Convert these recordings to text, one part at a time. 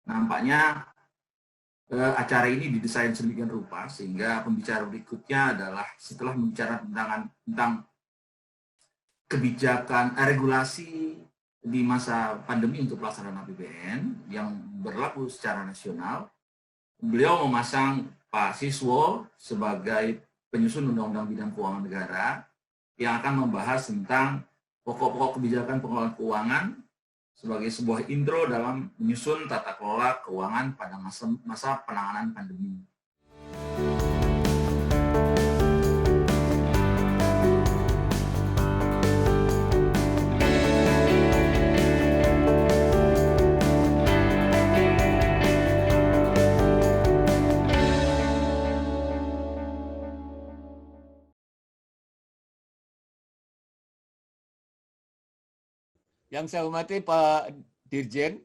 Nampaknya acara ini didesain sedemikian rupa sehingga pembicara berikutnya adalah setelah membicara tentang kebijakan regulasi di masa pandemi untuk pelaksanaan APBN yang berlaku secara nasional. Beliau memasang Pak Siswo sebagai penyusun Undang-Undang Bidang Keuangan Negara yang akan membahas tentang pokok-pokok kebijakan pengelolaan keuangan sebagai sebuah intro dalam menyusun tata kelola keuangan pada masa penanganan pandemi. Yang saya hormati Pak Dirjen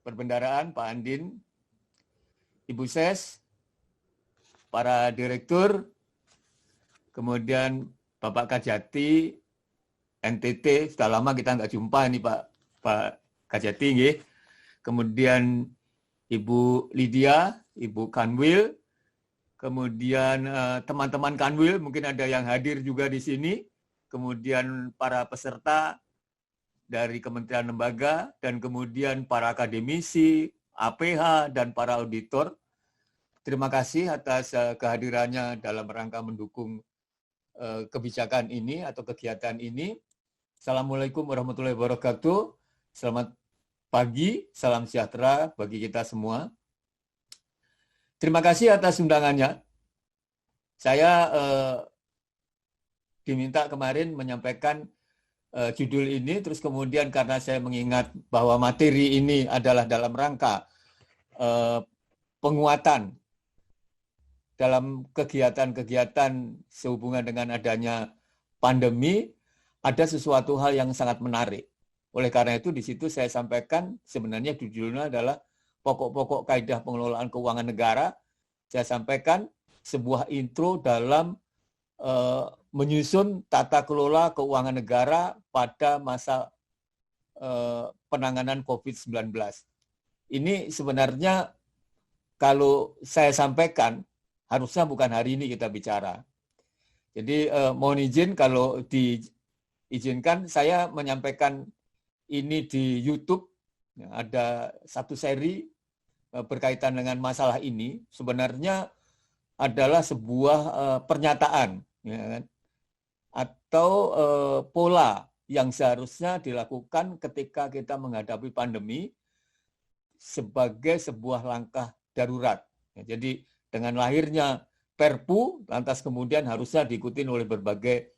Perbendaraan, Pak Andin, Ibu Ses, para direktur, kemudian Bapak Kajati, NTT, sudah lama kita nggak jumpa ini Pak Kajati, nggih. Kemudian Ibu Lydia, Ibu Kanwil, kemudian teman-teman Kanwil, mungkin ada yang hadir juga di sini, kemudian para peserta dari kementerian lembaga, dan kemudian para akademisi, APH, dan para auditor. Terima kasih atas kehadirannya dalam rangka mendukung kebijakan ini atau kegiatan ini. Assalamualaikum warahmatullahi wabarakatuh. Selamat pagi, salam sejahtera bagi kita semua. Terima kasih atas undangannya. Saya diminta kemarin menyampaikan judul ini, terus kemudian karena saya mengingat bahwa materi ini adalah dalam rangka penguatan dalam kegiatan-kegiatan sehubungan dengan adanya pandemi, ada sesuatu hal yang sangat menarik. Oleh karena itu di situ saya sampaikan sebenarnya judulnya adalah pokok-pokok kaidah pengelolaan keuangan negara. Saya sampaikan sebuah intro dalam menyusun tata kelola keuangan negara pada masa penanganan COVID-19. Ini sebenarnya kalau saya sampaikan, harusnya bukan hari ini kita bicara. Jadi mohon izin kalau diizinkan, saya menyampaikan ini di YouTube. Ada satu seri berkaitan dengan masalah ini. Sebenarnya adalah sebuah pernyataan, ya kan? Atau pola yang seharusnya dilakukan ketika kita menghadapi pandemi sebagai sebuah langkah darurat. Ya, jadi dengan lahirnya Perpu, lantas kemudian harusnya diikuti oleh berbagai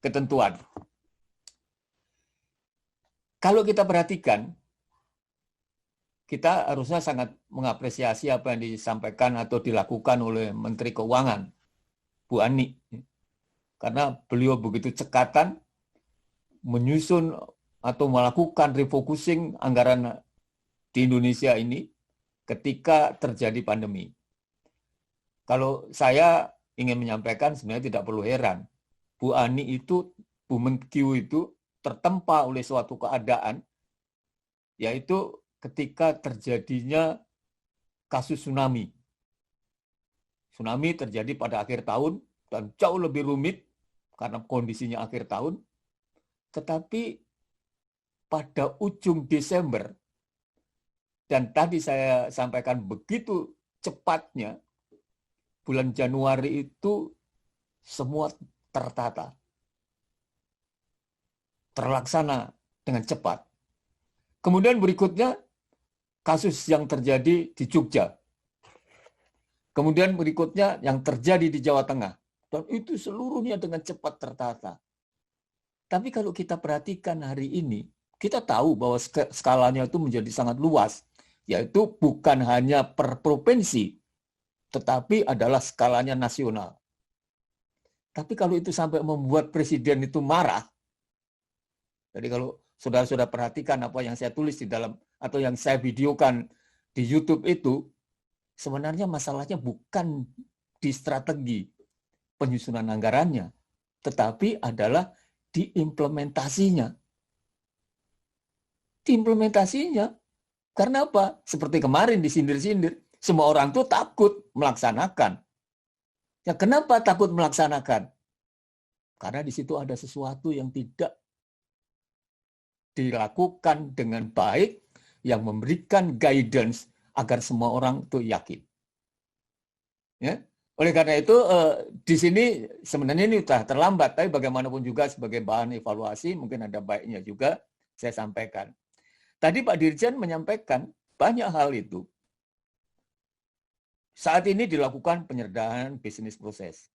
ketentuan. Kalau kita perhatikan, kita harusnya sangat mengapresiasi apa yang disampaikan atau dilakukan oleh Menteri Keuangan, Bu Ani. Karena beliau begitu cekatan menyusun atau melakukan refocusing anggaran di Indonesia ini ketika terjadi pandemi. Kalau saya ingin menyampaikan sebenarnya tidak perlu heran. Bu Ani itu, Bu Menkyu itu tertempa oleh suatu keadaan, yaitu ketika terjadinya kasus tsunami. Tsunami terjadi pada akhir tahun dan jauh lebih rumit karena kondisinya akhir tahun. Tetapi pada ujung Desember, dan tadi saya sampaikan begitu cepatnya, bulan Januari itu semua tertata, terlaksana dengan cepat. Kemudian berikutnya, kasus yang terjadi di Jogja. Kemudian berikutnya yang terjadi di Jawa Tengah. Dan itu seluruhnya dengan cepat tertata. Tapi kalau kita perhatikan hari ini, kita tahu bahwa skalanya itu menjadi sangat luas. Yaitu bukan hanya per provinsi, tetapi adalah skalanya nasional. Tapi kalau itu sampai membuat presiden itu marah, jadi kalau saudara-saudara perhatikan apa yang saya tulis di dalam, atau yang saya videokan di YouTube itu, sebenarnya masalahnya bukan di strategi penyusunan anggarannya, tetapi adalah di implementasinya. Di implementasinya, Karena apa? Seperti kemarin disindir-sindir, semua orang tuh takut melaksanakan. Ya kenapa takut melaksanakan? Karena di situ ada sesuatu yang tidak dilakukan dengan baik, yang memberikan guidance agar semua orang itu yakin. Ya. Oleh karena itu, di sini sebenarnya ini sudah terlambat, tapi bagaimanapun juga sebagai bahan evaluasi, mungkin ada baiknya juga saya sampaikan. Tadi Pak Dirjen menyampaikan banyak hal itu. Saat ini dilakukan penyederhanaan bisnis proses,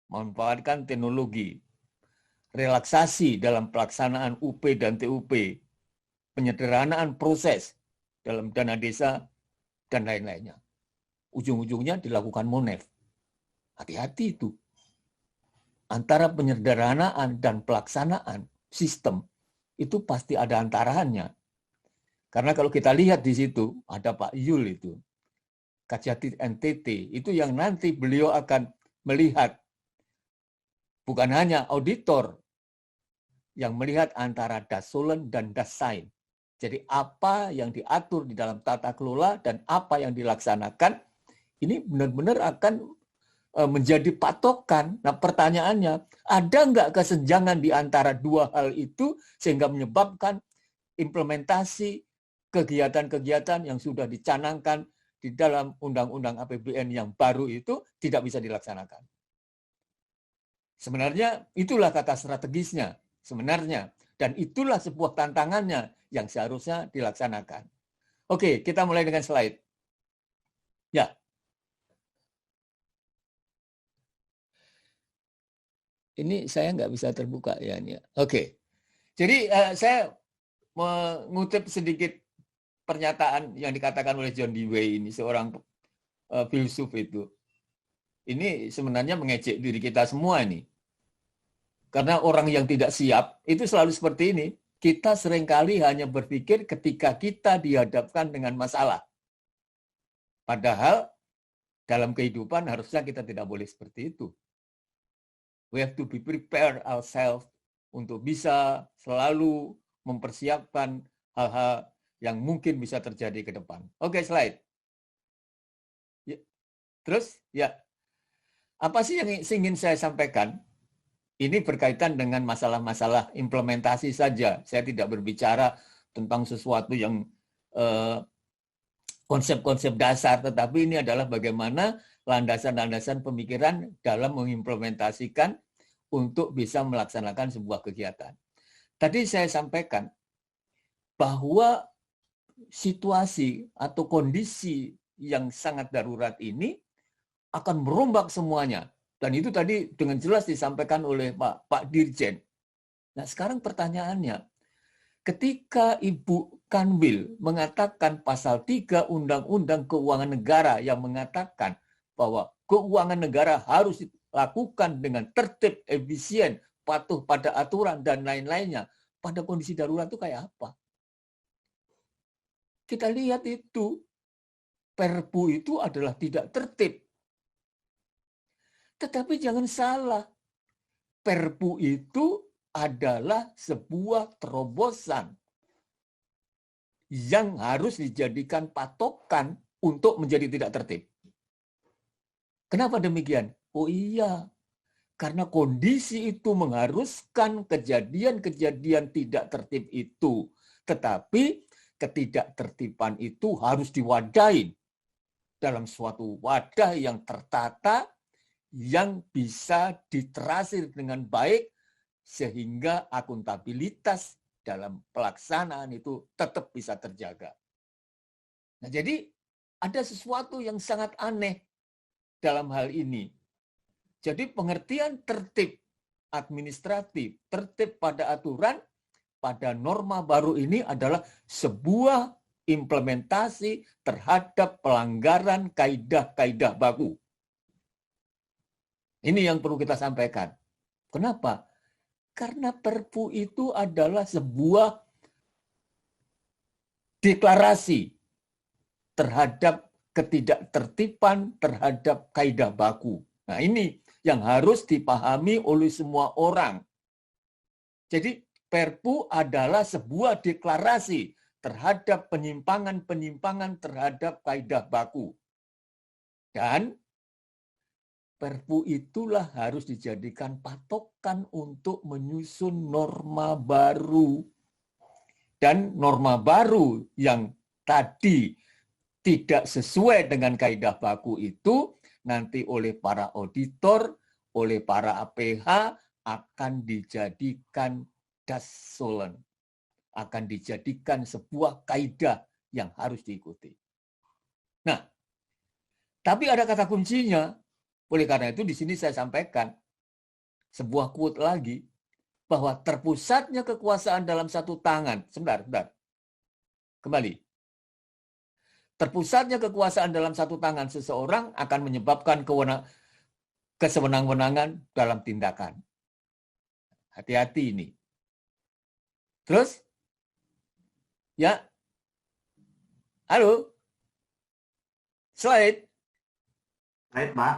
memanfaatkan teknologi, relaksasi dalam pelaksanaan UP dan TUP, penyederhanaan proses dalam dana desa, dan lain-lainnya. Ujung-ujungnya dilakukan MONEF. Hati-hati itu. Antara penyederhanaan dan pelaksanaan sistem, itu pasti ada antaraannya. Karena kalau kita lihat di situ, ada Pak Yul itu, Kajati NTT, itu yang nanti beliau akan melihat, bukan hanya auditor, yang melihat antara Dasolen dan Dasain. Jadi apa yang diatur di dalam tata kelola dan apa yang dilaksanakan, ini benar-benar akan menjadi patokan. Nah pertanyaannya, ada nggak kesenjangan di antara dua hal itu sehingga menyebabkan implementasi kegiatan-kegiatan yang sudah dicanangkan di dalam Undang-Undang APBN yang baru itu tidak bisa dilaksanakan. Sebenarnya itulah kata strategisnya, sebenarnya. Dan itulah sebuah tantangannya yang seharusnya dilaksanakan. Oke, kita mulai dengan slide. Ya. Ini saya nggak bisa terbuka ya. Oke. Jadi saya mengutip sedikit pernyataan yang dikatakan oleh John Dewey ini, seorang filsuf itu. Ini sebenarnya mengejek diri kita semua ini. Karena orang yang tidak siap itu selalu seperti ini. Kita seringkali hanya berpikir ketika kita dihadapkan dengan masalah. Padahal dalam kehidupan harusnya kita tidak boleh seperti itu. We have to be prepared ourselves untuk bisa selalu mempersiapkan hal-hal yang mungkin bisa terjadi ke depan. Oke, slide. Ya. Terus, ya. Apa sih yang ingin saya sampaikan? Ini berkaitan dengan masalah-masalah implementasi saja. Saya tidak berbicara tentang sesuatu yang konsep-konsep dasar, tetapi ini adalah bagaimana landasan-landasan pemikiran dalam mengimplementasikan untuk bisa melaksanakan sebuah kegiatan. Tadi saya sampaikan bahwa situasi atau kondisi yang sangat darurat ini akan merombak semuanya. Dan itu tadi dengan jelas disampaikan oleh Pak Dirjen. Nah sekarang pertanyaannya, ketika Ibu Kanwil mengatakan pasal 3 Undang-Undang Keuangan Negara yang mengatakan bahwa keuangan negara harus dilakukan dengan tertib, efisien, patuh pada aturan, dan lain-lainnya, pada kondisi darurat itu kayak apa? Kita lihat itu, Perpu itu adalah tidak tertib. Tetapi jangan salah, Perpu itu adalah sebuah terobosan yang harus dijadikan patokan untuk menjadi tidak tertib. Kenapa demikian? Oh iya, karena kondisi itu mengharuskan kejadian-kejadian tidak tertib itu. Tetapi ketidaktertiban itu harus diwadahi dalam suatu wadah yang tertata, yang bisa diterasir dengan baik, sehingga akuntabilitas dalam pelaksanaan itu tetap bisa terjaga. Nah, jadi ada sesuatu yang sangat aneh dalam hal ini. Jadi pengertian tertib administratif, tertib pada aturan, pada norma baru ini adalah sebuah implementasi terhadap pelanggaran kaidah-kaidah baku. Ini yang perlu kita sampaikan. Kenapa? Karena Perpu itu adalah sebuah deklarasi terhadap ketidaktertiban terhadap kaidah baku. Nah, ini yang harus dipahami oleh semua orang. Jadi, Perpu adalah sebuah deklarasi terhadap penyimpangan-penyimpangan terhadap kaidah baku. Dan Perpu itulah harus dijadikan patokan untuk menyusun norma baru. Dan norma baru yang tadi tidak sesuai dengan kaidah baku itu nanti oleh para auditor, oleh para APH akan dijadikan dassolen, akan dijadikan sebuah kaidah yang harus diikuti. Nah, tapi ada kata kuncinya. Oleh karena itu di sini saya sampaikan sebuah quote lagi bahwa terpusatnya kekuasaan dalam satu tangan. Sebentar. Kembali. Terpusatnya kekuasaan dalam satu tangan seseorang akan menyebabkan kesewenang-wenangan dalam tindakan. Hati-hati ini. Terus? Ya. Halo? Slide. Baik, Pak.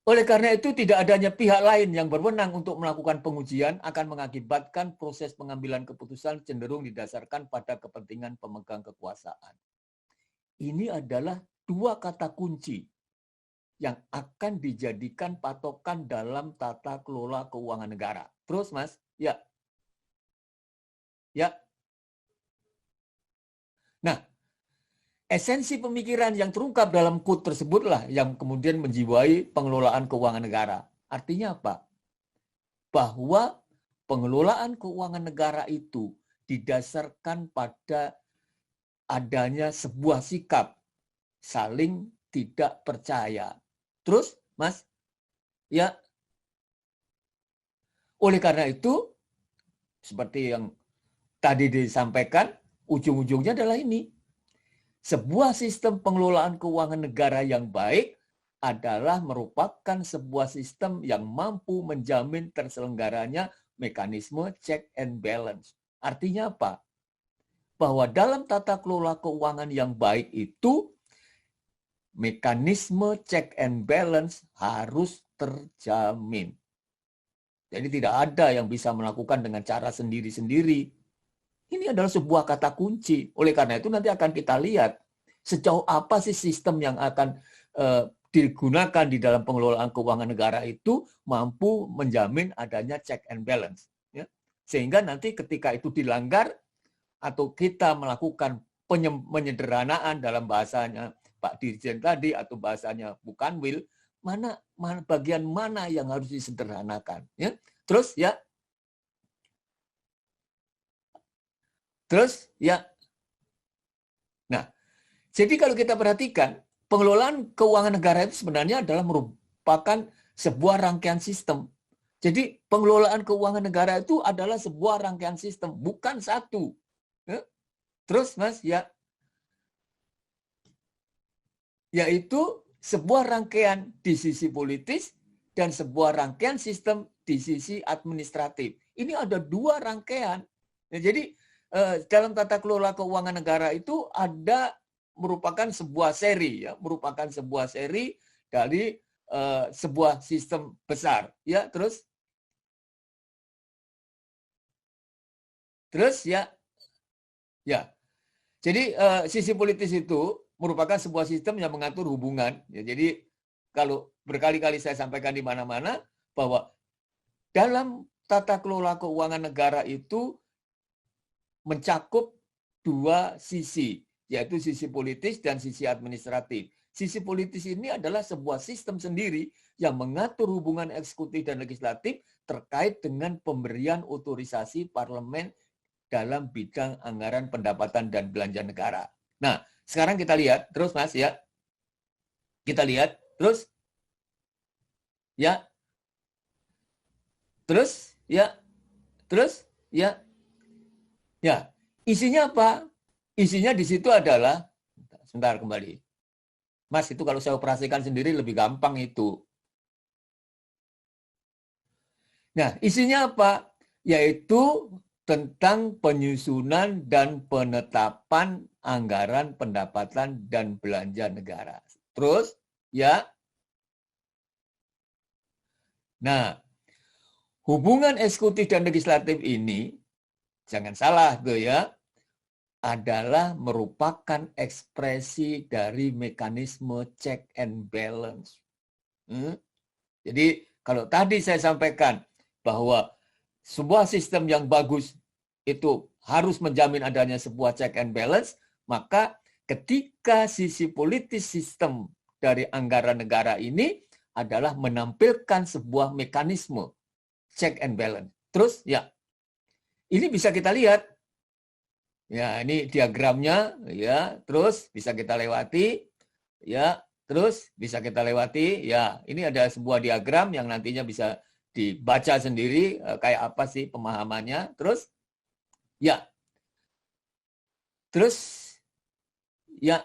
Oleh karena itu, tidak adanya pihak lain yang berwenang untuk melakukan pengujian akan mengakibatkan proses pengambilan keputusan cenderung didasarkan pada kepentingan pemegang kekuasaan. Ini adalah dua kata kunci yang akan dijadikan patokan dalam tata kelola keuangan negara. Terus, Mas? Ya. Nah, esensi pemikiran yang terungkap dalam quote tersebutlah yang kemudian menjiwai pengelolaan keuangan negara. Artinya apa? Bahwa pengelolaan keuangan negara itu didasarkan pada adanya sebuah sikap saling tidak percaya. Terus, Mas? Ya. Oleh karena itu, seperti yang tadi disampaikan, ujung-ujungnya adalah ini. Sebuah sistem pengelolaan keuangan negara yang baik adalah merupakan sebuah sistem yang mampu menjamin terselenggaranya mekanisme check and balance. Artinya apa? Bahwa dalam tata kelola keuangan yang baik itu, mekanisme check and balance harus terjamin. Jadi tidak ada yang bisa melakukan dengan cara sendiri-sendiri. Ini adalah sebuah kata kunci. Oleh karena itu nanti akan kita lihat sejauh apa sih sistem yang akan digunakan di dalam pengelolaan keuangan negara itu mampu menjamin adanya check and balance. Ya. Sehingga nanti ketika itu dilanggar atau kita melakukan penyederhanaan dalam bahasanya Pak Dirjen tadi atau bahasanya bukan will, bagian mana yang harus disederhanakan. Ya. Terus ya. Nah, jadi kalau kita perhatikan, pengelolaan keuangan negara itu sebenarnya adalah merupakan sebuah rangkaian sistem. Jadi pengelolaan keuangan negara itu adalah sebuah rangkaian sistem, bukan satu. Ya. Terus, Mas, ya. Yaitu sebuah rangkaian di sisi politis dan sebuah rangkaian sistem di sisi administratif. Ini ada dua rangkaian. Ya, jadi dalam tata kelola keuangan negara itu merupakan sebuah seri, ya, merupakan sebuah seri dari sebuah sistem besar, ya. Terus ya. Jadi sisi politis itu merupakan sebuah sistem yang mengatur hubungan. Ya, jadi kalau berkali-kali saya sampaikan di mana-mana bahwa dalam tata kelola keuangan negara itu mencakup dua sisi, yaitu sisi politis dan sisi administratif. Sisi politis ini adalah sebuah sistem sendiri yang mengatur hubungan eksekutif dan legislatif terkait dengan pemberian otorisasi parlemen dalam bidang anggaran pendapatan dan belanja negara. Nah, sekarang kita lihat, terus Mas, ya. Kita lihat, terus. Ya. Terus, ya. Terus, ya. Ya, isinya apa? Isinya di situ adalah, sebentar kembali. Mas, itu kalau saya operasikan sendiri lebih gampang itu. Nah, isinya apa? Yaitu tentang penyusunan dan penetapan anggaran pendapatan dan belanja negara. Terus, ya. Nah, hubungan eksekutif dan legislatif ini jangan salah tuh ya, adalah merupakan ekspresi dari mekanisme check and balance. Jadi kalau tadi saya sampaikan bahwa sebuah sistem yang bagus itu harus menjamin adanya sebuah check and balance, maka ketika sisi politis sistem dari anggaran negara ini adalah menampilkan sebuah mekanisme check and balance. Terus ya, ini bisa kita lihat. Ya, ini diagramnya ya, terus bisa kita lewati ya, terus bisa kita lewati ya. Ini ada sebuah diagram yang nantinya bisa dibaca sendiri kayak apa sih pemahamannya. Terus ya. Terus ya.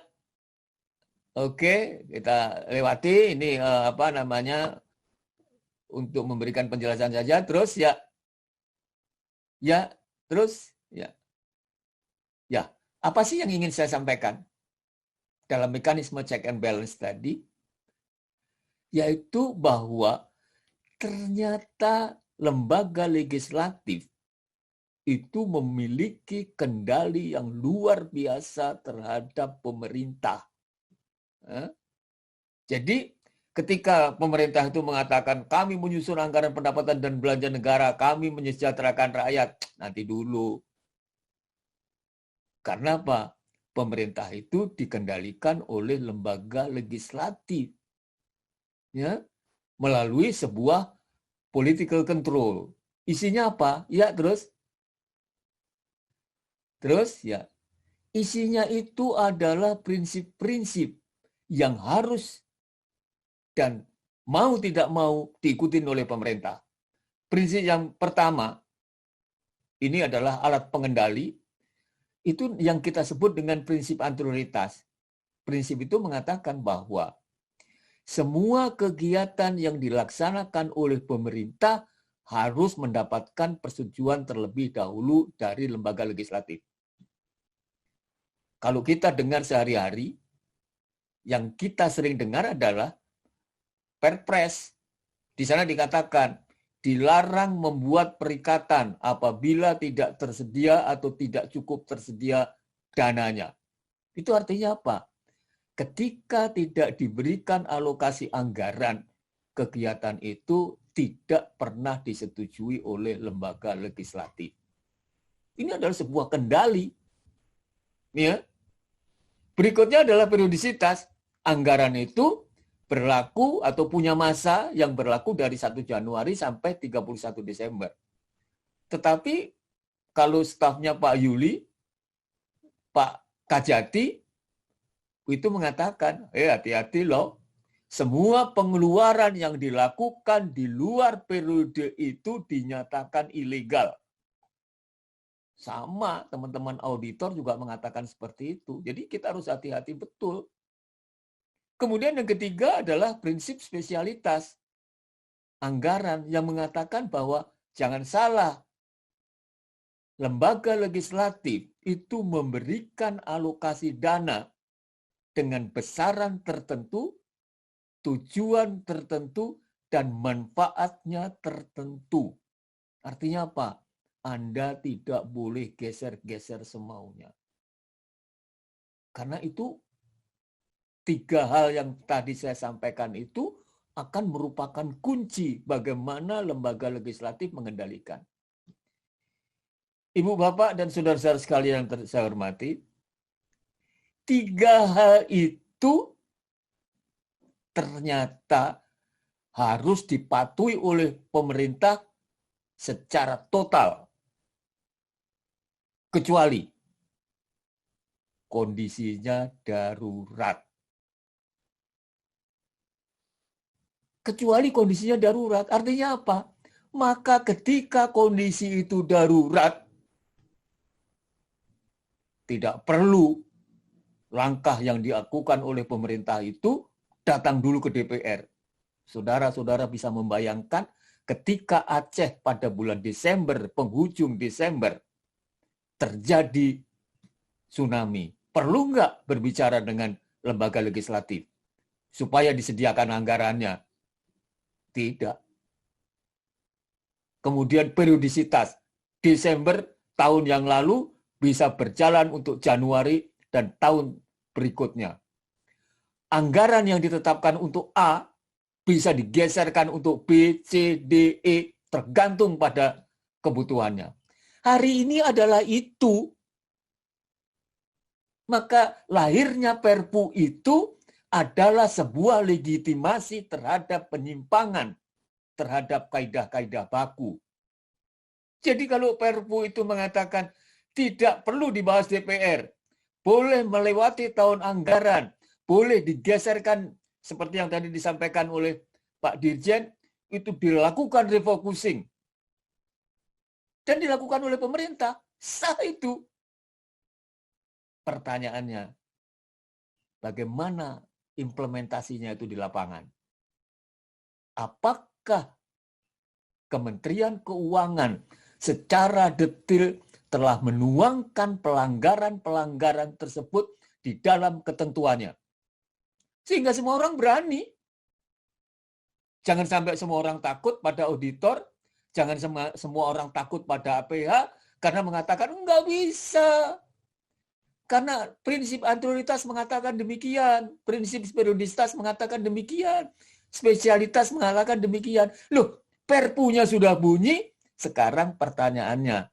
Oke, kita lewati ini apa namanya untuk memberikan penjelasan saja. Terus ya. Ya, terus ya. Ya, apa sih yang ingin saya sampaikan dalam mekanisme check and balance tadi? Yaitu bahwa ternyata lembaga legislatif itu memiliki kendali yang luar biasa terhadap pemerintah. Jadi ketika pemerintah itu mengatakan kami menyusun anggaran pendapatan dan belanja negara, kami menyejahterakan rakyat, nanti dulu. Karena apa? Pemerintah itu dikendalikan oleh lembaga legislatif. Ya, melalui sebuah political control. Isinya apa? Ya, terus ya. Isinya itu adalah prinsip-prinsip yang harus dan mau tidak mau diikuti oleh pemerintah. Prinsip yang pertama, ini adalah alat pengendali, itu yang kita sebut dengan prinsip anterioritas. Prinsip itu mengatakan bahwa semua kegiatan yang dilaksanakan oleh pemerintah harus mendapatkan persetujuan terlebih dahulu dari lembaga legislatif. Kalau kita dengar sehari-hari, yang kita sering dengar adalah Perpres. Di sana dikatakan, dilarang membuat perikatan apabila tidak tersedia atau tidak cukup tersedia dananya. Itu artinya apa? Ketika tidak diberikan alokasi anggaran, kegiatan itu tidak pernah disetujui oleh lembaga legislatif. Ini adalah sebuah kendali. Ya. Berikutnya adalah periodisitas. Anggaran itu berlaku atau punya masa yang berlaku dari 1 Januari sampai 31 Desember. Tetapi kalau stafnya Pak Yuli, Pak Kajati, itu mengatakan, hati-hati loh, semua pengeluaran yang dilakukan di luar periode itu dinyatakan ilegal. Sama teman-teman auditor juga mengatakan seperti itu. Jadi kita harus hati-hati betul. Kemudian yang ketiga adalah prinsip spesialitas anggaran yang mengatakan bahwa jangan salah, lembaga legislatif itu memberikan alokasi dana dengan besaran tertentu, tujuan tertentu, dan manfaatnya tertentu. Artinya apa? Anda tidak boleh geser-geser semaunya. Karena itu 3 hal yang tadi saya sampaikan itu akan merupakan kunci bagaimana lembaga legislatif mengendalikan. Ibu, Bapak, dan saudara-saudara sekalian yang saya hormati, 3 hal itu ternyata harus dipatuhi oleh pemerintah secara total. Kecuali kondisinya darurat. Kecuali kondisinya darurat. Artinya apa? Maka ketika kondisi itu darurat, tidak perlu langkah yang dilakukan oleh pemerintah itu datang dulu ke DPR. Saudara-saudara bisa membayangkan ketika Aceh pada bulan Desember, penghujung Desember, terjadi tsunami. Perlu nggak berbicara dengan lembaga legislatif supaya disediakan anggarannya? Tidak. Kemudian periodisitas. Desember tahun yang lalu bisa berjalan untuk Januari dan tahun berikutnya. Anggaran yang ditetapkan untuk A bisa digeserkan untuk B, C, D, E, tergantung pada kebutuhannya. Hari ini adalah itu. Maka lahirnya Perpu itu adalah sebuah legitimasi terhadap penyimpangan terhadap kaidah-kaidah baku. Jadi kalau Perpu itu mengatakan tidak perlu dibahas DPR, boleh melewati tahun anggaran, boleh digeserkan seperti yang tadi disampaikan oleh Pak Dirjen, itu dilakukan refocusing. Dan dilakukan oleh pemerintah, sah itu. Pertanyaannya, bagaimana implementasinya itu di lapangan? Apakah Kementerian Keuangan secara detail telah menuangkan pelanggaran-pelanggaran tersebut di dalam ketentuannya? Sehingga semua orang berani. Jangan sampai semua orang takut pada auditor, jangan semua orang takut pada APH, karena mengatakan enggak bisa. Karena prinsip anterioritas mengatakan demikian, prinsip periodisitas mengatakan demikian, spesialitas mengatakan demikian. Loh, perpunya sudah bunyi, sekarang pertanyaannya,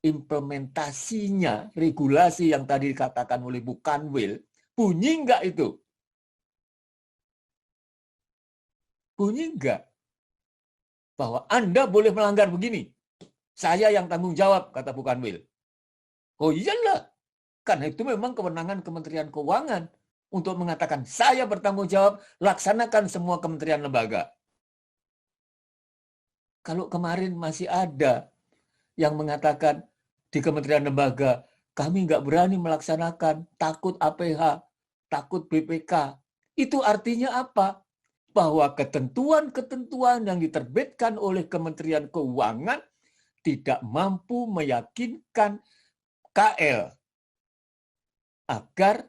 implementasinya, regulasi yang tadi dikatakan oleh Bu Kanwil, bunyi enggak itu? Bunyi enggak? Bahwa Anda boleh melanggar begini. Saya yang tanggung jawab, kata Bu Kanwil. Oh iyalah, karena itu memang kewenangan Kementerian Keuangan untuk mengatakan saya bertanggung jawab, laksanakan semua kementerian lembaga. Kalau kemarin masih ada yang mengatakan di kementerian lembaga, kami nggak berani melaksanakan, takut APH, takut BPK. Itu artinya apa? Bahwa ketentuan-ketentuan yang diterbitkan oleh Kementerian Keuangan tidak mampu meyakinkan KL agar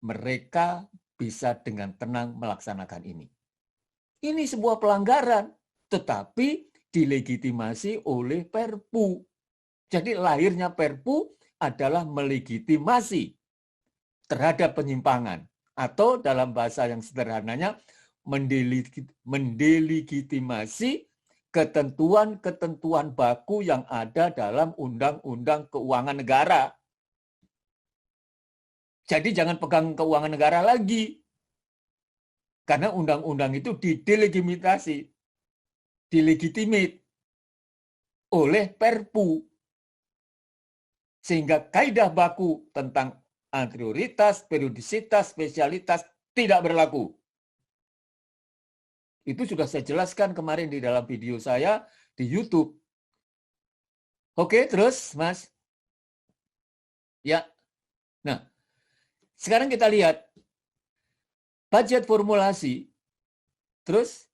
mereka bisa dengan tenang melaksanakan ini. Ini sebuah pelanggaran, tetapi dilegitimasi oleh Perpu. Jadi lahirnya Perpu adalah melegitimasi terhadap penyimpangan. Atau dalam bahasa yang sederhananya, mendelegitimasi ketentuan-ketentuan baku yang ada dalam Undang-Undang Keuangan Negara. Jadi jangan pegang keuangan negara lagi. Karena undang-undang itu didelegitimasi, dilegitimate oleh Perpu. Sehingga kaidah baku tentang anterioritas, periodisitas, spesialitas tidak berlaku. Itu sudah saya jelaskan kemarin di dalam video saya di YouTube. Oke, terus Mas. Ya. Nah, sekarang kita lihat budget formulasi. Terus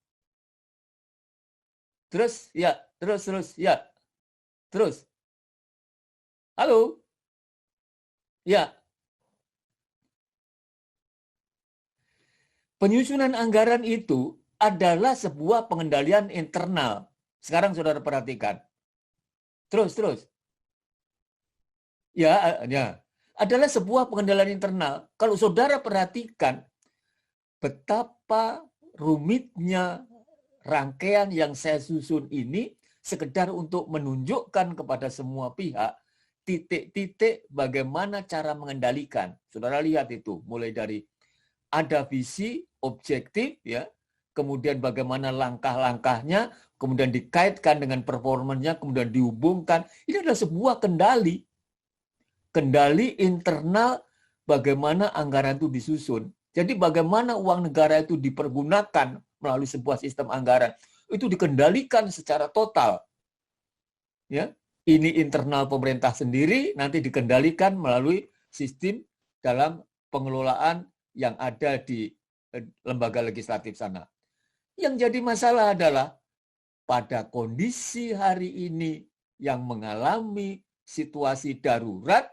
ya, ya. Terus. Halo. Ya. Penyusunan anggaran itu adalah sebuah pengendalian internal. Sekarang saudara perhatikan. Terus. Ya. Adalah sebuah pengendalian internal. Kalau saudara perhatikan betapa rumitnya rangkaian yang saya susun ini sekedar untuk menunjukkan kepada semua pihak titik-titik bagaimana cara mengendalikan. Saudara lihat itu, mulai dari ada visi, objektif, ya, kemudian bagaimana langkah-langkahnya, kemudian dikaitkan dengan performanya, kemudian dihubungkan. Ini adalah sebuah kendali. Kendali internal bagaimana anggaran itu disusun. Jadi bagaimana uang negara itu dipergunakan melalui sebuah sistem anggaran. Itu dikendalikan secara total. Ya, ini internal pemerintah sendiri, nanti dikendalikan melalui sistem dalam pengelolaan yang ada di lembaga legislatif sana. Yang jadi masalah adalah pada kondisi hari ini yang mengalami situasi darurat,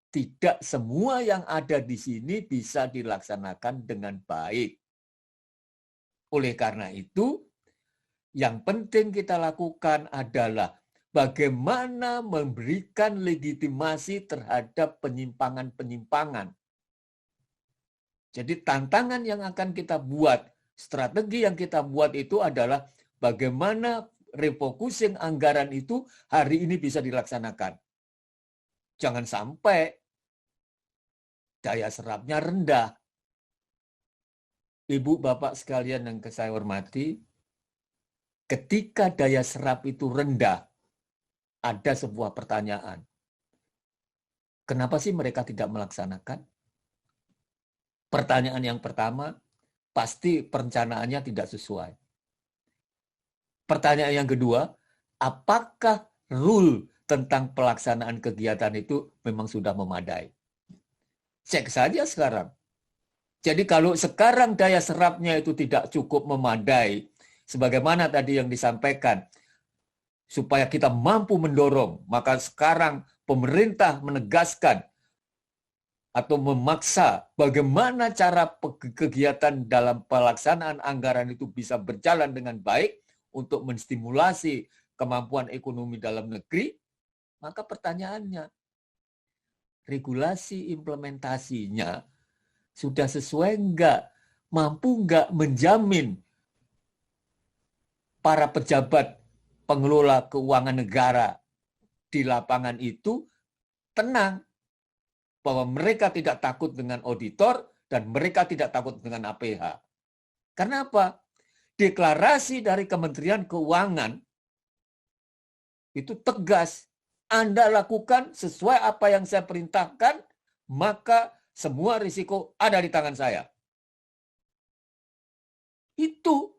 tidak semua yang ada di sini bisa dilaksanakan dengan baik. Oleh karena itu, yang penting kita lakukan adalah bagaimana memberikan legitimasi terhadap penyimpangan-penyimpangan. Jadi tantangan yang akan kita buat, strategi yang kita buat itu adalah bagaimana refocusing anggaran itu hari ini bisa dilaksanakan. Jangan sampai daya serapnya rendah. Ibu, Bapak sekalian yang saya hormati, ketika daya serap itu rendah, ada sebuah pertanyaan. Kenapa sih mereka tidak melaksanakan? Pertanyaan yang pertama, pasti perencanaannya tidak sesuai. Pertanyaan yang kedua, apakah rule tentang pelaksanaan kegiatan itu memang sudah memadai? Cek saja sekarang. Jadi kalau sekarang daya serapnya itu tidak cukup memadai, sebagaimana tadi yang disampaikan, supaya kita mampu mendorong, maka sekarang pemerintah menegaskan atau memaksa bagaimana cara kegiatan dalam pelaksanaan anggaran itu bisa berjalan dengan baik untuk menstimulasi kemampuan ekonomi dalam negeri, maka pertanyaannya, regulasi implementasinya sudah sesuai enggak? Mampu enggak menjamin para pejabat pengelola keuangan negara di lapangan itu tenang bahwa mereka tidak takut dengan auditor dan mereka tidak takut dengan APH. Karena apa? Deklarasi dari Kementerian Keuangan itu tegas. Anda lakukan sesuai apa yang saya perintahkan, maka semua risiko ada di tangan saya. Itu.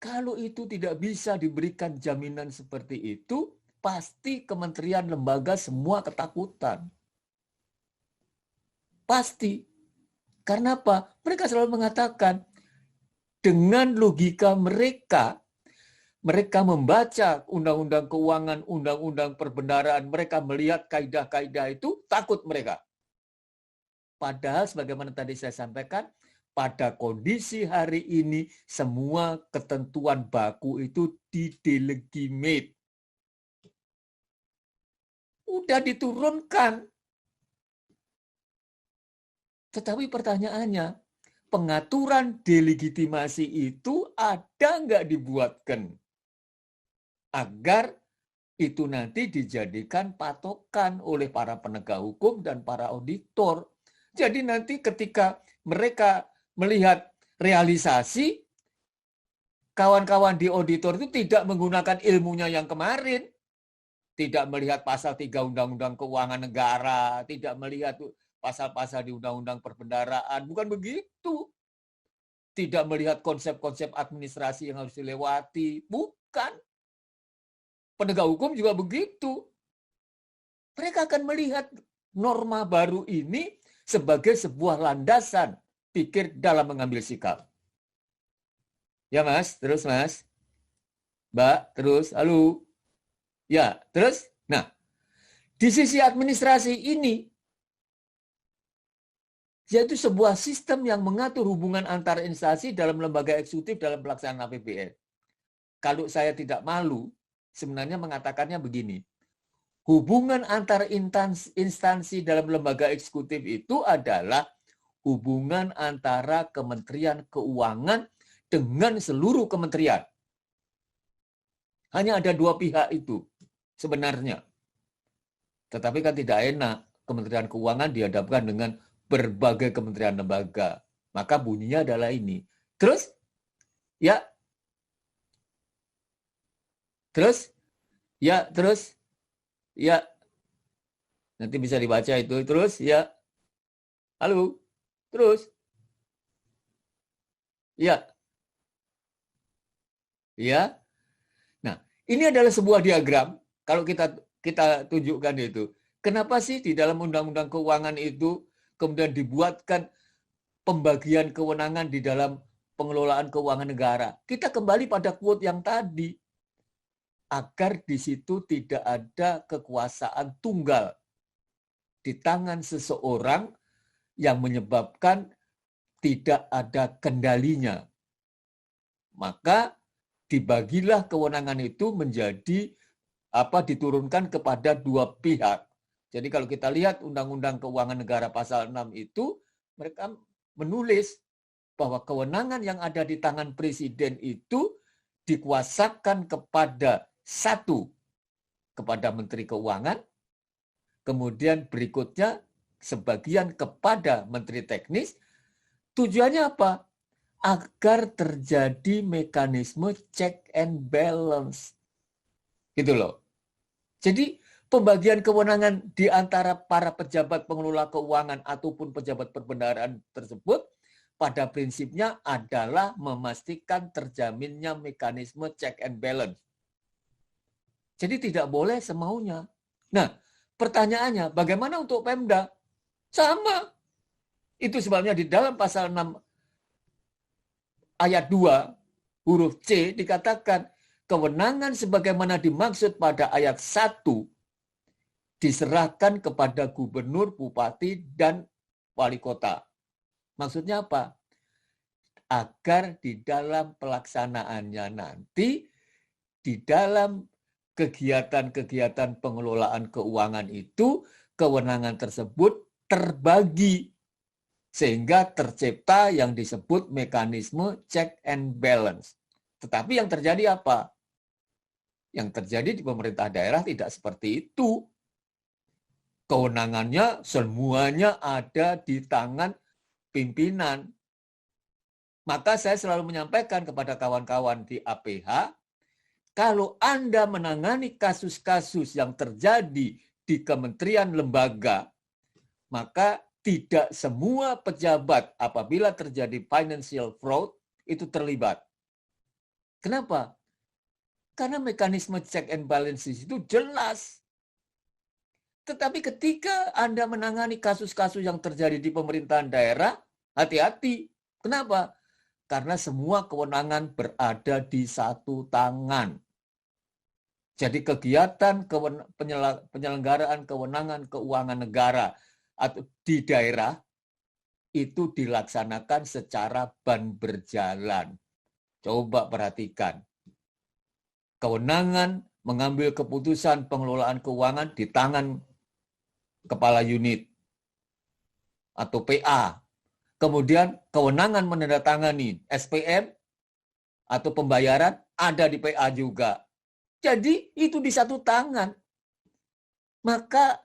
Kalau itu tidak bisa diberikan jaminan seperti itu, pasti kementerian lembaga semua ketakutan. Pasti. Karena apa? Mereka selalu mengatakan, dengan logika mereka, mereka membaca undang-undang keuangan, undang-undang perbendaharaan, mereka melihat kaidah-kaidah itu, takut mereka. Padahal sebagaimana tadi saya sampaikan, pada kondisi hari ini, semua ketentuan baku itu didelegitimate. Udah diturunkan. Tetapi pertanyaannya, pengaturan delegitimasi itu ada nggak dibuatkan? Agar itu nanti dijadikan patokan oleh para penegak hukum dan para auditor. Jadi nanti ketika mereka melihat realisasi, kawan-kawan di auditor itu tidak menggunakan ilmunya yang kemarin. Tidak melihat pasal 3 Undang-Undang Keuangan Negara, tidak melihat pasal-pasal di Undang-Undang Perbendaharaan. Bukan begitu. Tidak melihat konsep-konsep administrasi yang harus dilewati. Bukan. Penegak hukum juga begitu. Mereka akan melihat norma baru ini sebagai sebuah landasan pikir dalam mengambil sikap. Ya Mas, terus Mas. Mbak, terus, halo. Ya, terus. Nah, di sisi administrasi ini, yaitu sebuah sistem yang mengatur hubungan antar instansi dalam lembaga eksekutif dalam pelaksanaan APBN. Kalau saya tidak malu, sebenarnya mengatakannya begini. Hubungan antar instansi dalam lembaga eksekutif itu adalah hubungan antara Kementerian Keuangan dengan seluruh kementerian. Hanya ada dua pihak itu sebenarnya. Tetapi kan tidak enak Kementerian Keuangan dihadapkan dengan berbagai kementerian lembaga. Maka bunyinya adalah ini. Terus, ya. Terus, ya, terus, ya. Nanti bisa dibaca itu. Terus, ya. Halo. Terus. Ya. Ya. Nah, ini adalah sebuah diagram. Kalau kita tunjukkan itu. Kenapa sih di dalam Undang-Undang Keuangan itu kemudian dibuatkan pembagian kewenangan di dalam pengelolaan keuangan negara? Kita kembali pada quote yang tadi. Agar di situ tidak ada kekuasaan tunggal di tangan seseorang yang menyebabkan tidak ada kendalinya. Maka dibagilah kewenangan itu menjadi diturunkan kepada dua pihak. Jadi kalau kita lihat Undang-Undang Keuangan Negara pasal 6 itu, mereka menulis bahwa kewenangan yang ada di tangan presiden itu dikuasakan kepada satu, kepada Menteri Keuangan, kemudian berikutnya sebagian kepada Menteri Teknis. Tujuannya apa? Agar terjadi mekanisme check and balance. Gitu loh. Jadi pembagian kewenangan di antara para pejabat pengelola keuangan ataupun pejabat perbendaharaan tersebut pada prinsipnya adalah memastikan terjaminnya mekanisme check and balance. Jadi tidak boleh semaunya. Nah, pertanyaannya bagaimana untuk Pemda? Sama. Itu sebabnya di dalam pasal 6 ayat 2 huruf C dikatakan kewenangan sebagaimana dimaksud pada ayat 1 diserahkan kepada gubernur, bupati, dan wali kota. Maksudnya apa? Agar di dalam pelaksanaannya nanti, di dalam kegiatan-kegiatan pengelolaan keuangan itu, kewenangan tersebut terbagi. Sehingga tercipta yang disebut mekanisme check and balance. Tetapi yang terjadi apa? Yang terjadi di pemerintah daerah tidak seperti itu. Kewenangannya semuanya ada di tangan pimpinan. Maka saya selalu menyampaikan kepada kawan-kawan di APH, kalau Anda menangani kasus-kasus yang terjadi di kementerian lembaga, maka tidak semua pejabat apabila terjadi financial fraud itu terlibat. Kenapa? Karena mekanisme check and balances itu jelas. Tetapi ketika Anda menangani kasus-kasus yang terjadi di pemerintahan daerah, hati-hati. Kenapa? Karena semua kewenangan berada di satu tangan. Jadi kegiatan penyelenggaraan kewenangan keuangan negara atau di daerah itu dilaksanakan secara ban berjalan. Coba perhatikan. Kewenangan mengambil keputusan pengelolaan keuangan di tangan kepala unit atau PA. Kemudian kewenangan menandatangani SPM atau pembayaran ada di PA juga. Jadi itu di satu tangan. Maka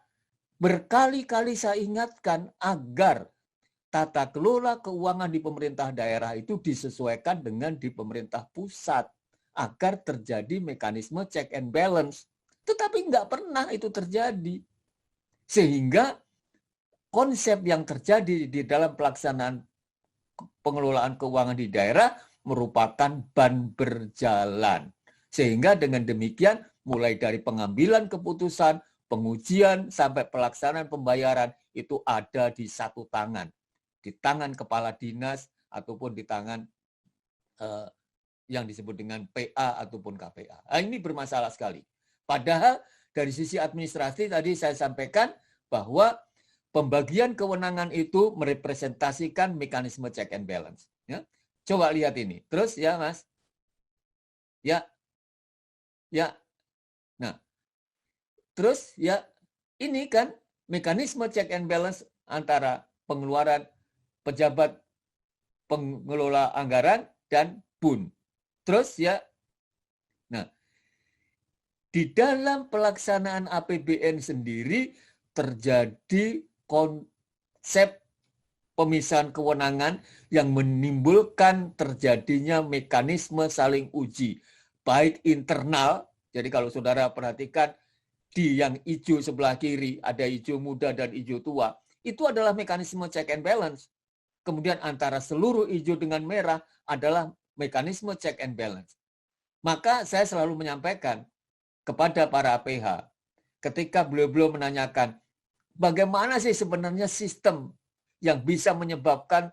berkali-kali saya ingatkan agar tata kelola keuangan di pemerintah daerah itu disesuaikan dengan di pemerintah pusat agar terjadi mekanisme check and balance. Tetapi nggak pernah itu terjadi. Sehingga konsep yang terjadi di dalam pelaksanaan pengelolaan keuangan di daerah merupakan ban berjalan. Sehingga dengan demikian mulai dari pengambilan keputusan, pengujian sampai pelaksanaan pembayaran itu ada di satu tangan. Di tangan kepala dinas ataupun di tangan yang disebut dengan PA ataupun KPA. Nah, ini bermasalah sekali. Padahal dari sisi administrasi tadi saya sampaikan bahwa pembagian kewenangan itu merepresentasikan mekanisme check and balance. Ya. Coba lihat ini. Terus ya Mas. Ya. Nah, terus ya ini kan mekanisme check and balance antara pengeluaran pejabat pengelola anggaran dan PUN. Terus ya, nah di dalam pelaksanaan APBN sendiri terjadi konsep pemisahan kewenangan yang menimbulkan terjadinya mekanisme saling uji, baik internal. Jadi kalau saudara perhatikan di yang hijau sebelah kiri ada hijau muda dan hijau tua, itu adalah mekanisme check and balance. Kemudian antara seluruh hijau dengan merah adalah mekanisme check and balance. Maka saya selalu menyampaikan kepada para APH ketika beliau-beliau menanyakan bagaimana sih sebenarnya sistem yang bisa menyebabkan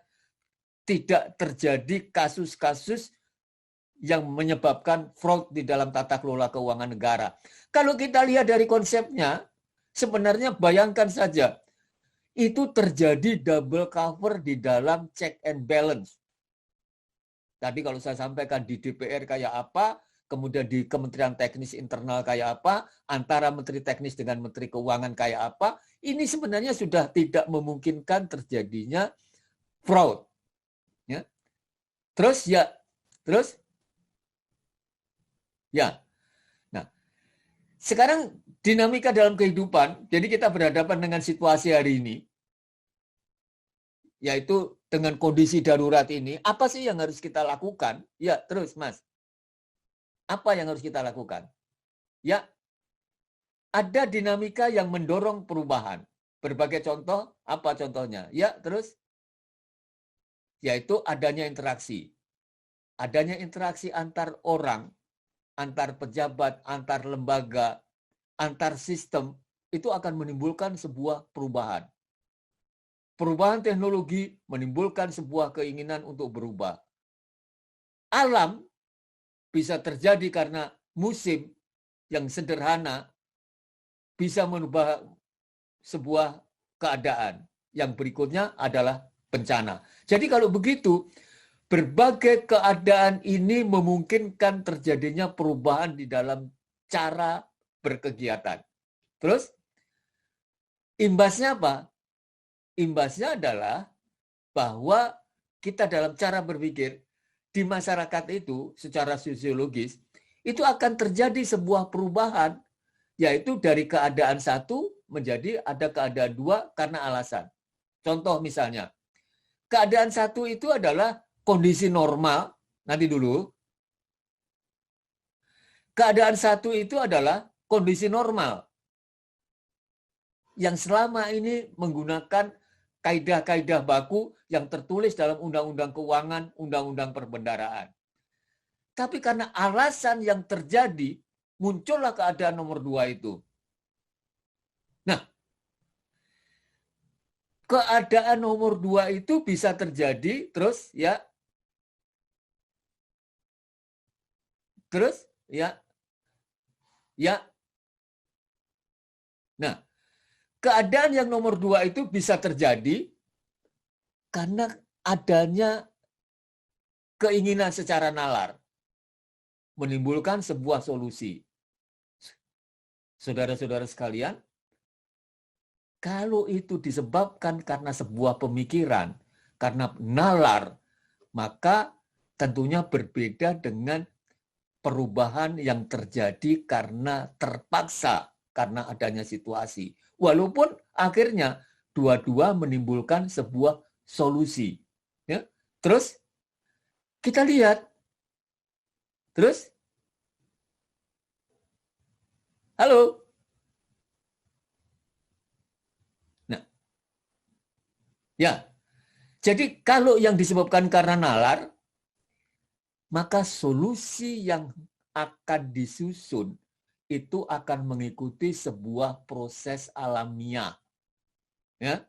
tidak terjadi kasus-kasus yang menyebabkan fraud di dalam tata kelola keuangan negara. Kalau kita lihat dari konsepnya, sebenarnya bayangkan saja, itu terjadi double cover di dalam check and balance. Tadi kalau saya sampaikan di DPR kayak apa, kemudian di Kementerian Teknis Internal kayak apa, antara Menteri Teknis dengan Menteri Keuangan kayak apa, ini sebenarnya sudah tidak memungkinkan terjadinya fraud. Ya. Terus ya. Nah, sekarang dinamika dalam kehidupan, jadi kita berhadapan dengan situasi hari ini, yaitu dengan kondisi darurat ini, apa sih yang harus kita lakukan? Ya, terus Mas. Apa yang harus kita lakukan? Ya, ada dinamika yang mendorong perubahan. Berbagai contoh, apa contohnya? Ya, terus yaitu adanya interaksi. Adanya interaksi antar orang, antar pejabat, antar lembaga, antar sistem, itu akan menimbulkan sebuah perubahan. Perubahan teknologi menimbulkan sebuah keinginan untuk berubah. Alam bisa terjadi karena musim yang sederhana bisa merubah sebuah keadaan. Yang berikutnya adalah bencana. Jadi kalau begitu, berbagai keadaan ini memungkinkan terjadinya perubahan di dalam cara berkegiatan. Terus, imbasnya apa? Imbasnya adalah bahwa kita dalam cara berpikir di masyarakat itu secara sosiologis itu akan terjadi sebuah perubahan, yaitu dari keadaan satu menjadi ada keadaan dua karena alasan. Contoh misalnya, keadaan satu itu adalah kondisi normal, nanti dulu. Keadaan satu itu adalah kondisi normal yang selama ini menggunakan kaidah-kaidah baku yang tertulis dalam Undang-Undang Keuangan, Undang-Undang Perbendaraan. Tapi karena alasan yang terjadi, muncullah keadaan nomor 2 itu. Nah, keadaan nomor 2 itu bisa terjadi, terus ya, nah, keadaan yang nomor 2 itu bisa terjadi karena adanya keinginan secara nalar menimbulkan sebuah solusi. Saudara-saudara sekalian, kalau itu disebabkan karena sebuah pemikiran, karena nalar, maka tentunya berbeda dengan perubahan yang terjadi karena terpaksa, karena adanya situasi. Walaupun akhirnya dua-dua menimbulkan sebuah solusi. Ya. Terus kita lihat. Terus? Halo? Nah, ya. Jadi kalau yang disebabkan karena nalar, maka solusi yang akan disusun itu akan mengikuti sebuah proses alamiah. Ya.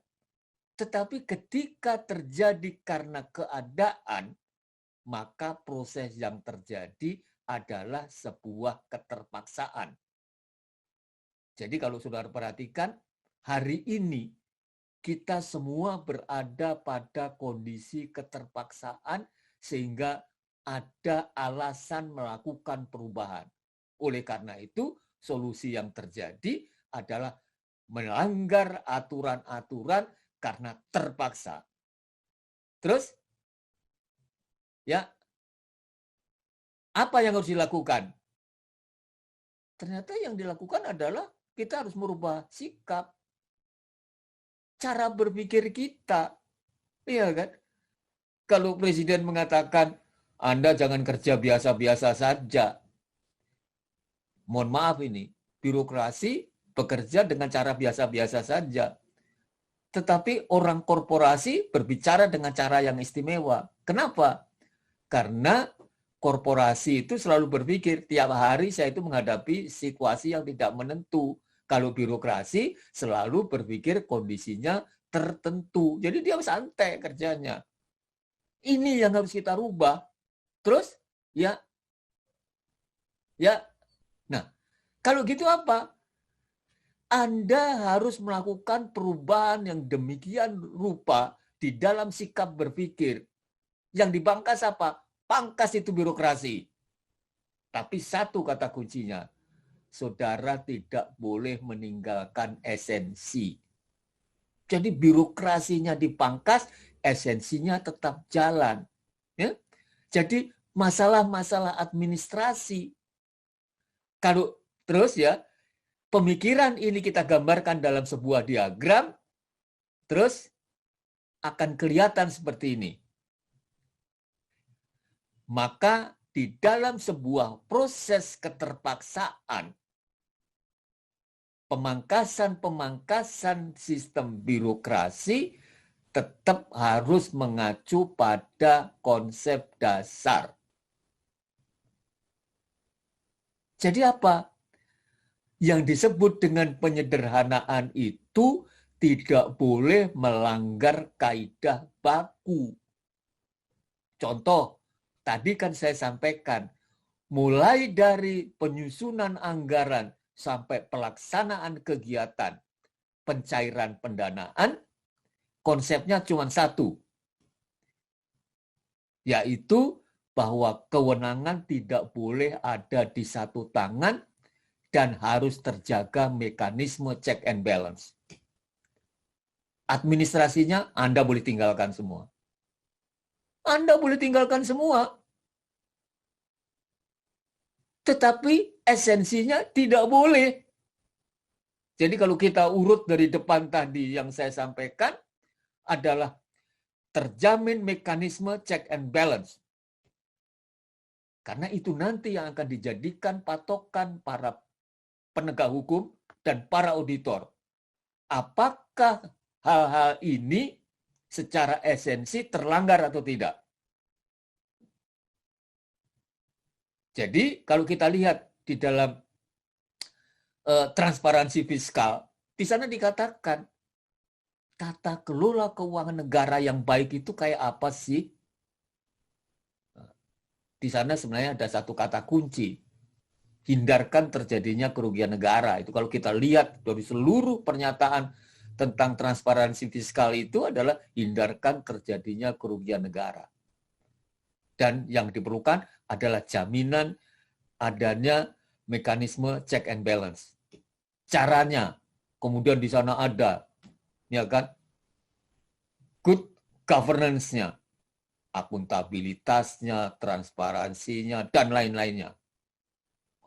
Tetapi ketika terjadi karena keadaan, maka proses yang terjadi adalah sebuah keterpaksaan. Jadi kalau saudara perhatikan, hari ini kita semua berada pada kondisi keterpaksaan sehingga ada alasan melakukan perubahan. Oleh karena itu, solusi yang terjadi adalah melanggar aturan-aturan karena terpaksa. Terus, ya, apa yang harus dilakukan? Ternyata yang dilakukan adalah kita harus merubah sikap, cara berpikir kita. Iya kan? Kalau presiden mengatakan, Anda jangan kerja biasa-biasa saja. Mohon maaf ini, birokrasi bekerja dengan cara biasa-biasa saja. Tetapi orang korporasi berbicara dengan cara yang istimewa. Kenapa? Karena korporasi itu selalu berpikir, tiap hari saya itu menghadapi situasi yang tidak menentu. Kalau birokrasi selalu berpikir kondisinya tertentu. Jadi dia santai kerjanya. Ini yang harus kita rubah. Terus, ya. Nah, kalau gitu apa? Anda harus melakukan perubahan yang demikian rupa di dalam sikap berpikir. Yang dibangkas apa? pangkas itu birokrasi. Tapi satu kata kuncinya, saudara tidak boleh meninggalkan esensi. Jadi birokrasinya dipangkas, esensinya tetap jalan. Ya? Jadi masalah-masalah administrasi. Kalau terus ya, pemikiran ini kita gambarkan dalam sebuah diagram, terus akan kelihatan seperti ini. Maka di dalam sebuah proses keterpaksaan, pemangkasan sistem birokrasi tetap harus mengacu pada konsep dasar. Jadi apa? Yang disebut dengan penyederhanaan itu tidak boleh melanggar kaidah baku. Contoh, tadi kan saya sampaikan, mulai dari penyusunan anggaran sampai pelaksanaan kegiatan pencairan pendanaan, konsepnya cuma satu, yaitu bahwa kewenangan tidak boleh ada di satu tangan dan harus terjaga mekanisme check and balance. Administrasinya Anda boleh tinggalkan semua. Anda boleh tinggalkan semua. Tetapi esensinya tidak boleh. Jadi kalau kita urut dari depan tadi yang saya sampaikan adalah terjamin mekanisme check and balance. Karena itu nanti yang akan dijadikan patokan para penegak hukum dan para auditor. Apakah hal-hal ini secara esensi terlanggar atau tidak? Jadi kalau kita lihat di dalam transparansi fiskal, di sana dikatakan tata kelola keuangan negara yang baik itu kayak apa sih? Di sana sebenarnya ada satu kata kunci, hindarkan terjadinya kerugian negara. Itu kalau kita lihat dari seluruh pernyataan tentang transparansi fiskal itu adalah hindarkan terjadinya kerugian negara. Dan yang diperlukan adalah jaminan adanya mekanisme check and balance. Caranya, kemudian di sana ada, ya kan, good governance-nya, akuntabilitasnya, transparansinya, dan lain-lainnya.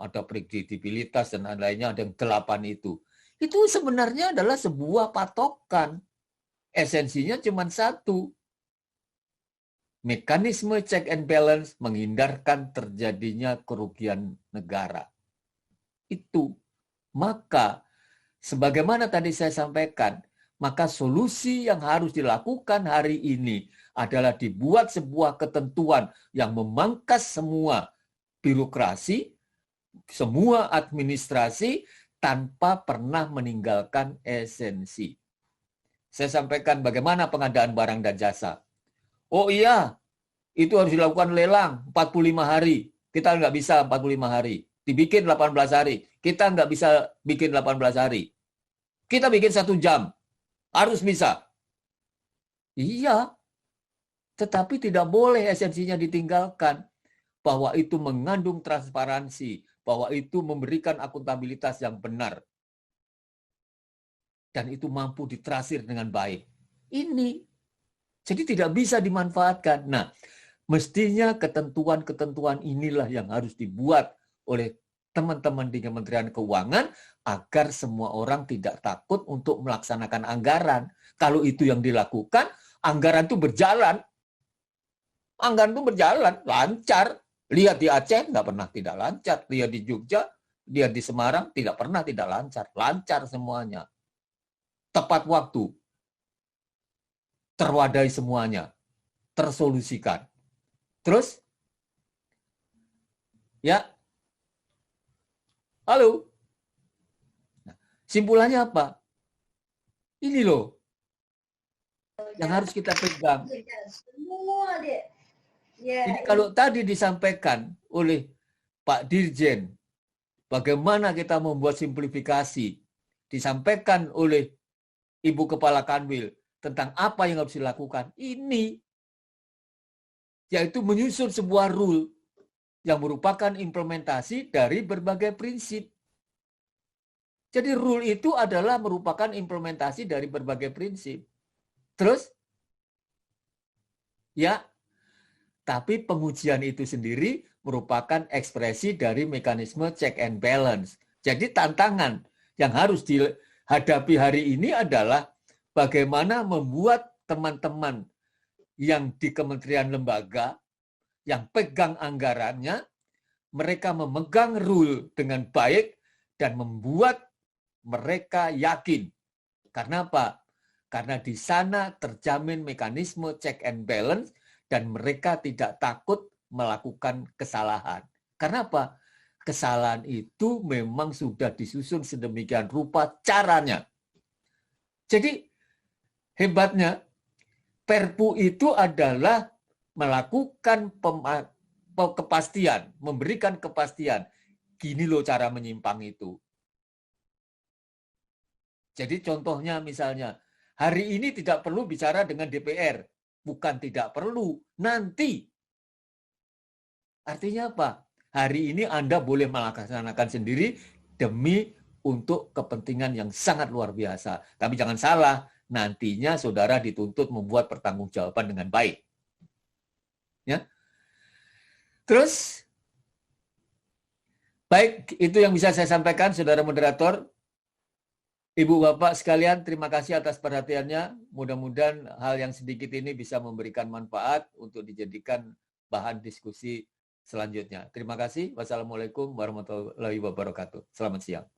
Ada prediktibilitas dan lain-lainnya, ada yang 8 itu. Itu sebenarnya adalah sebuah patokan. Esensinya cuma satu. Mekanisme check and balance menghindarkan terjadinya kerugian negara. Itu. Maka, sebagaimana tadi saya sampaikan, maka solusi yang harus dilakukan hari ini adalah dibuat sebuah ketentuan yang memangkas semua birokrasi, semua administrasi, tanpa pernah meninggalkan esensi. Saya sampaikan bagaimana pengadaan barang dan jasa. Oh iya, itu harus dilakukan lelang 45 hari. Kita nggak bisa 45 hari. Dibikin 18 hari. Kita nggak bisa bikin 18 hari. Kita bikin 1 jam. Harus bisa. Iya. Tetapi tidak boleh esensinya ditinggalkan. Bahwa itu mengandung transparansi. Bahwa itu memberikan akuntabilitas yang benar. Dan itu mampu ditrasir dengan baik. Ini. Jadi tidak bisa dimanfaatkan. Nah, mestinya ketentuan-ketentuan inilah yang harus dibuat oleh teman-teman di Kementerian Keuangan agar semua orang tidak takut untuk melaksanakan anggaran. Kalau itu yang dilakukan, anggaran itu berjalan. Anggaran itu berjalan, lancar. Lihat di Aceh, nggak pernah tidak lancar. Lihat di Jogja, lihat di Semarang, tidak pernah tidak lancar. Lancar semuanya. Tepat waktu. Terwadai semuanya. Tersolusikan. Terus, ya, halo. Nah, simpulannya apa? Ini loh yang harus kita pegang. Jadi kalau tadi disampaikan oleh Pak Dirjen, bagaimana kita membuat simplifikasi, disampaikan oleh Ibu Kepala Kanwil tentang apa yang harus dilakukan, ini yaitu menyusun sebuah rule yang merupakan implementasi dari berbagai prinsip. Jadi rule itu adalah merupakan implementasi dari berbagai prinsip. Terus, ya, tapi pengujian itu sendiri merupakan ekspresi dari mekanisme check and balance. Jadi tantangan yang harus dihadapi hari ini adalah bagaimana membuat teman-teman yang di kementerian lembaga, yang pegang anggarannya, mereka memegang rule dengan baik dan membuat mereka yakin. Karena apa? Karena di sana terjamin mekanisme check and balance dan mereka tidak takut melakukan kesalahan. Karena apa? Kesalahan itu memang sudah disusun sedemikian rupa caranya. Jadi hebatnya Perpu itu adalah melakukan kepastian, memberikan kepastian. Gini loh cara menyimpang itu. Jadi contohnya misalnya, hari ini tidak perlu bicara dengan DPR. Bukan tidak perlu, nanti. Artinya apa? Hari ini Anda boleh melaksanakan sendiri demi untuk kepentingan yang sangat luar biasa. Tapi jangan salah, nantinya saudara dituntut membuat pertanggungjawaban dengan baik. Ya. Terus, baik, itu yang bisa saya sampaikan, saudara moderator. Ibu Bapak sekalian, terima kasih atas perhatiannya. Mudah-mudahan hal yang sedikit ini bisa memberikan manfaat untuk dijadikan bahan diskusi selanjutnya. Terima kasih. Wassalamualaikum warahmatullahi wabarakatuh. Selamat siang.